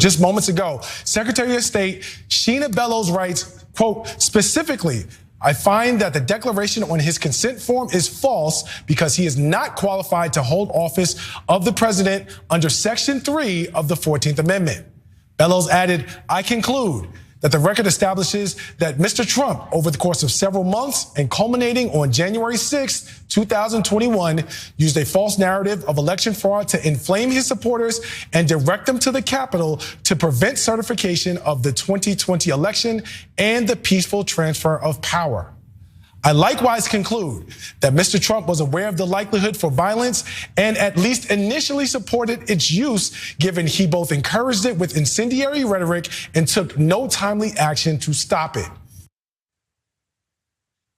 just moments ago. Secretary of State Shenna Bellows writes, quote, specifically, I find that the declaration on his consent form is false because he is not qualified to hold office of the president under Section 3 of the 14th Amendment. Bellows added, I conclude that the record establishes that Mr. Trump, over the course of several months and culminating on January 6, 2021, used a false narrative of election fraud to inflame his supporters and direct them to the Capitol to prevent certification of the 2020 election and the peaceful transfer of power. I likewise conclude that Mr. Trump was aware of the likelihood for violence and at least initially supported its use, given he both encouraged it with incendiary rhetoric and took no timely action to stop it.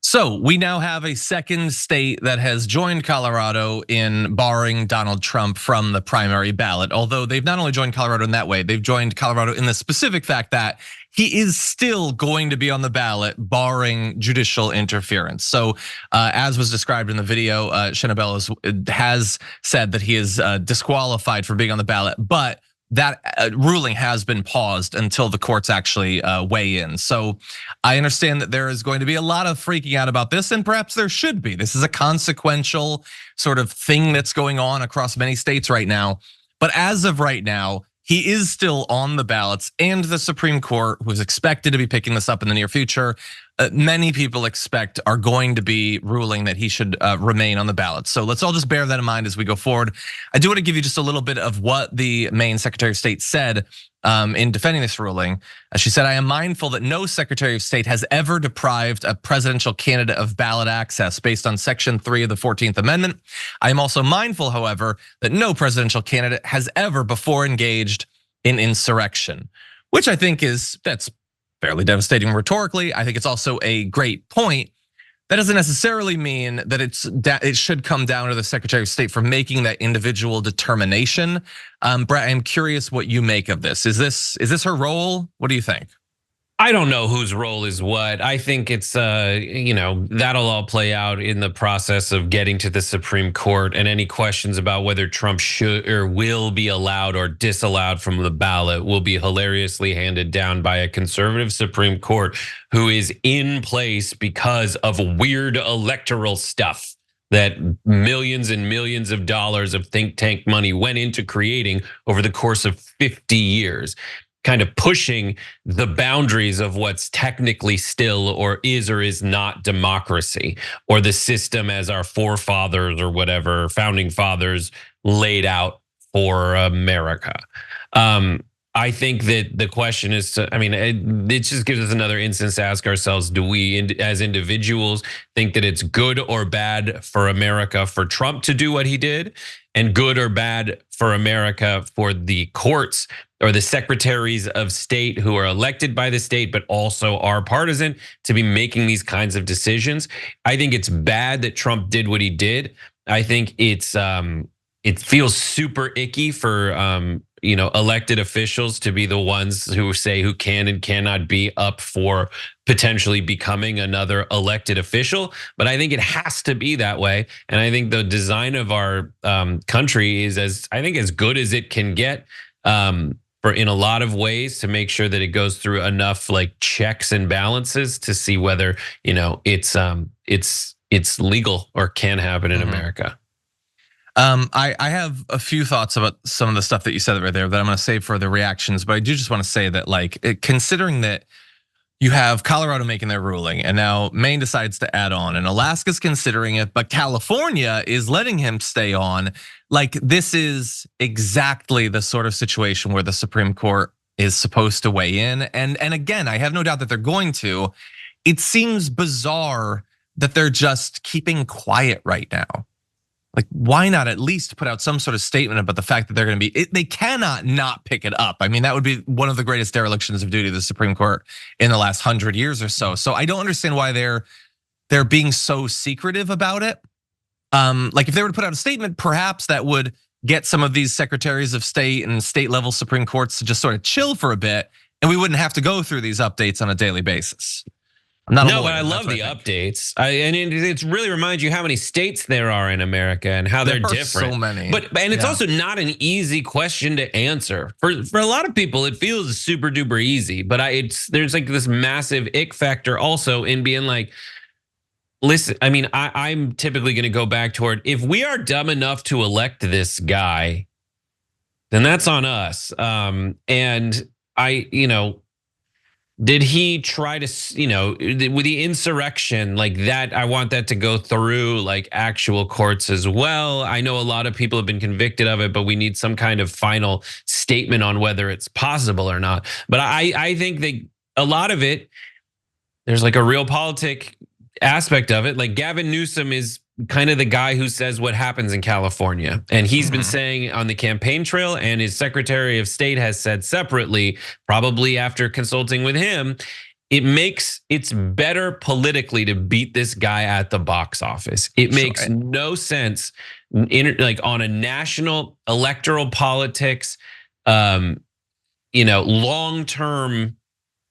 So we now have a second state that has joined Colorado in barring Donald Trump from the primary ballot. Although they've not only joined Colorado in that way, they've joined Colorado in the specific fact that he is still going to be on the ballot barring judicial interference. So as was described in the video, Shenna Bellows has said that he is disqualified for being on the ballot, but that ruling has been paused until the courts actually weigh in. So I understand that there is going to be a lot of freaking out about this, and perhaps there should be. This is a consequential sort of thing that's going on across many states right now. But as of right now, he is still on the ballots, and the Supreme Court, who is expected to be picking this up in the near future, many people expect are going to be ruling that he should remain on the ballot. So let's all just bear that in mind as we go forward. I do want to give you just a little bit of what the Maine Secretary of State said in defending this ruling. She said, I am mindful that no Secretary of State has ever deprived a presidential candidate of ballot access based on Section 3 of the 14th Amendment. I am also mindful, however, that no presidential candidate has ever before engaged in insurrection, which I think that's fairly devastating rhetorically. I think it's also a great point. That doesn't necessarily mean that it should come down to the Secretary of State for making that individual determination. Brett, I'm curious what you make of this. Is this her role? What do you think? I don't know whose role is what. I think it's that'll all play out in the process of getting to the Supreme Court, and any questions about whether Trump should or will be allowed or disallowed from the ballot will be hilariously handed down by a conservative Supreme Court who is in place because of weird electoral stuff that millions and millions of dollars of think tank money went into creating over the course of 50 years. Kind of pushing the boundaries of what's technically still or is not democracy, or the system as our forefathers or whatever founding fathers laid out for America. I think that the question is, it just gives us another instance to ask ourselves, do we as individuals think that it's good or bad for America for Trump to do what he did, and good or bad for America for the courts or the secretaries of state who are elected by the state but also are partisan to be making these kinds of decisions? I think it's bad that Trump did what he did. I think it feels super icky for elected officials to be the ones who say who can and cannot be up for potentially becoming another elected official. But I think it has to be that way. And I think the design of our country is as good as it can get for in a lot of ways to make sure that it goes through enough like checks and balances to see whether it's legal or can happen in America. I have a few thoughts about some of the stuff that you said right there that I'm going to save for the reactions, but I do just want to say that considering that you have Colorado making their ruling and now Maine decides to add on and Alaska's considering it, but California is letting him stay on. This is exactly the sort of situation where the Supreme Court is supposed to weigh in. And again, I have no doubt that they're going to. It seems bizarre that they're just keeping quiet right now. Why not at least put out some sort of statement about the fact that they're going to be, they cannot not pick it up. I mean, that would be one of the greatest derelictions of duty of the Supreme Court in the last 100 years or so. So I don't understand why they're being so secretive about it. If they were to put out a statement, perhaps that would get some of these secretaries of state and state level Supreme Courts to just sort of chill for a bit, and we wouldn't have to go through these updates on a daily basis. I'm not a No, lawyer, but I that's love what the think. updates. And it really reminds you how many states there are in America and how they're There are different. so many. And it's Yeah. also not an easy question to answer. For a lot of people, it feels super duper easy. But there's like this massive ick factor also in being like, listen, I mean, I'm typically going to go back toward, if we are dumb enough to elect this guy, then that's on us. And did he try to, with the insurrection like that? I want that to go through like actual courts as well. I know a lot of people have been convicted of it, but we need some kind of final statement on whether it's possible or not. But I think a lot of it, there's like a real politic aspect of it. Like Gavin Newsom is kind of the guy who says what happens in California. And he's been saying on the campaign trail, and his Secretary of State has said separately, probably after consulting with him, it's better politically to beat this guy at the box office. It makes no sense like on a national electoral politics, long-term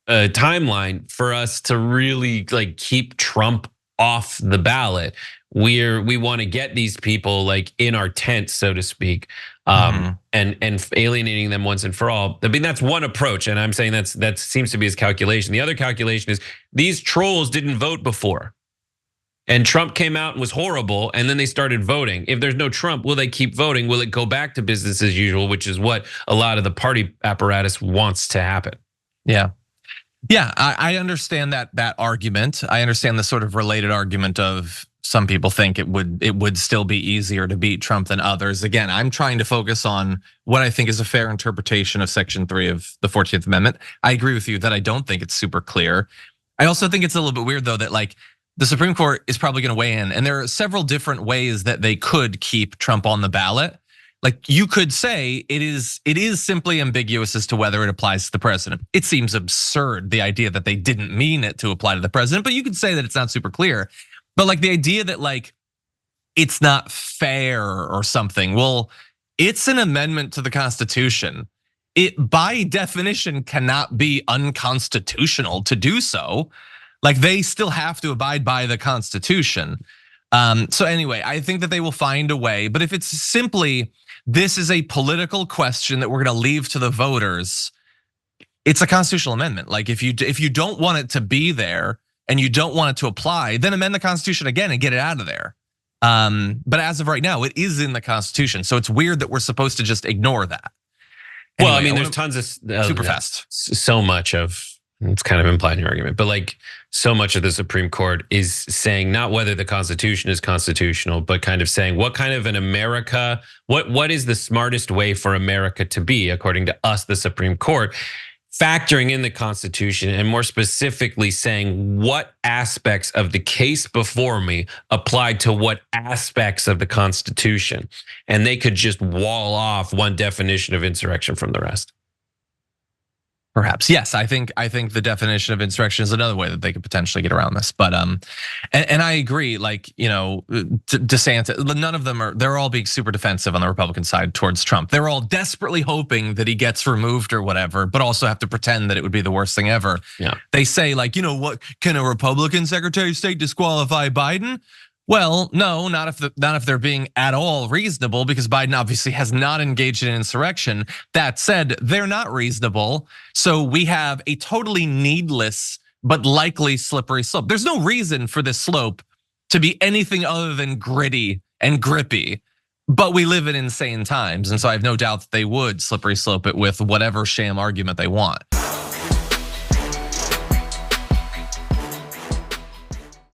timeline for us to really like keep Trump off the ballot. We want to get these people like in our tent, so to speak, and alienating them once and for all. I mean, that's one approach, and I'm saying that seems to be his calculation. The other calculation is these trolls didn't vote before, and Trump came out and was horrible, and then they started voting. If there's no Trump, will they keep voting? Will it go back to business as usual, which is what a lot of the party apparatus wants to happen? Yeah. Yeah, I understand that argument. I understand the sort of related argument of some people think it would still be easier to beat Trump than others. Again, I'm trying to focus on what I think is a fair interpretation of Section 3 of the 14th Amendment. I agree with you that I don't think it's super clear. I also think it's a little bit weird though that like the Supreme Court is probably going to weigh in, and there are several different ways that they could keep Trump on the ballot. Like you could say it is simply ambiguous as to whether it applies to the president. It seems absurd, the idea that they didn't mean it to apply to the president, but you could say that it's not super clear. But like the idea that like it's not fair or something. Well, it's an amendment to the Constitution. It by definition cannot be unconstitutional to do so. Like they still have to abide by the Constitution. So anyway, I think that they will find a way, but if it's simply, this is a political question that we're gonna leave to the voters, it's a constitutional amendment. Like if you don't want it to be there and you don't want it to apply, then amend the Constitution again and get it out of there. But as of right now, it is in the Constitution. So it's weird that we're supposed to just ignore that. Anyway, well, I mean, there's tons of super fast. So much of, it's kind of implied in your argument, but like so much of the Supreme Court is saying not whether the Constitution is constitutional, but kind of saying what kind of an America, what is the smartest way for America to be, according to us, the Supreme Court, factoring in the Constitution and more specifically saying what aspects of the case before me applied to what aspects of the Constitution. And they could just wall off one definition of insurrection from the rest. Perhaps, yes. I think the definition of insurrection is another way that they could potentially get around this. But and I agree. Like DeSantis, none of them are. They're all being super defensive on the Republican side towards Trump. They're all desperately hoping that he gets removed or whatever, but also have to pretend that it would be the worst thing ever. Yeah. They say like, what can a Republican Secretary of State disqualify Biden? Well, no, not if they're being at all reasonable, because Biden obviously has not engaged in insurrection. That said, they're not reasonable. So we have a totally needless but likely slippery slope. There's no reason for this slope to be anything other than gritty and grippy. But we live in insane times. And so I have no doubt that they would slippery slope it with whatever sham argument they want.